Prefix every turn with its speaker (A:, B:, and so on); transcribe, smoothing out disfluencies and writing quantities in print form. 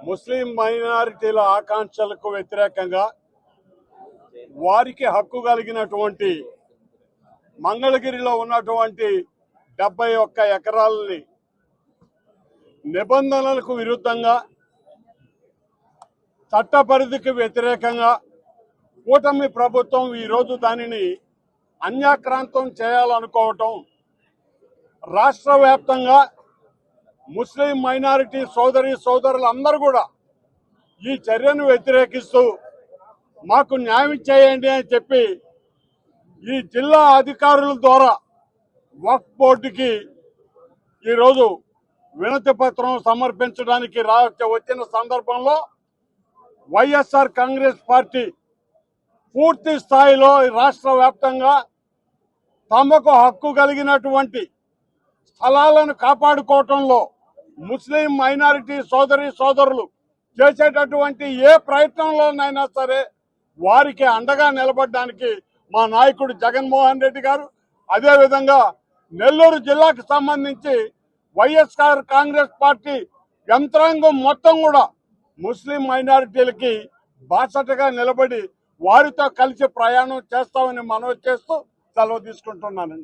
A: ముస్లిం మైనారిటీల ఆకాంక్షలకు వ్యతిరేకంగా వారికి హక్కు కలిగినటువంటి మంగళగిరిలో ఉన్నటువంటి 71 ఎకరాలని నిబంధనలకు విరుద్ధంగా చట్ట పరిధికి వ్యతిరేకంగా కూటమి ప్రభుత్వం ఈరోజు దానిని అన్యాక్రాంతం చేయాలనుకోవటం రాష్ట్ర వ్యాప్తంగా ముస్లిం మైనారిటీ సోదరులందరూ కూడా ఈ చర్యను వ్యతిరేకిస్తూ మాకు న్యాయం చేయండి అని చెప్పి ఈ జిల్లా అధికారుల ద్వారా వక్ఫ్ బోర్డుకి ఈరోజు వినతి పత్రం సమర్పించడానికి వచ్చిన సందర్భంలో వైఎస్ఆర్ కాంగ్రెస్ పార్టీ పూర్తి స్థాయిలో రాష్ట్ర వ్యాప్తంగా తమకు హక్కు కలిగినటువంటి స్థలాలను కాపాడుకోవటంలో ముస్లిం మైనారిటీ సోదరులు చేసేటటువంటి ఏ ప్రయత్నంలోనైనా సరే వారికి అండగా నిలబడడానికి మా నాయకుడు జగన్మోహన్ రెడ్డి గారు, అదేవిధంగా నెల్లూరు జిల్లాకు సంబంధించి వైఎస్ఆర్ కాంగ్రెస్ పార్టీ యంత్రాంగం మొత్తం కూడా ముస్లిం మైనారిటీలకి బాసటగా నిలబడి వారితో కలిసి ప్రయాణం చేస్తామని మనవి చేస్తూ సెలవు తీసుకుంటున్నానండి.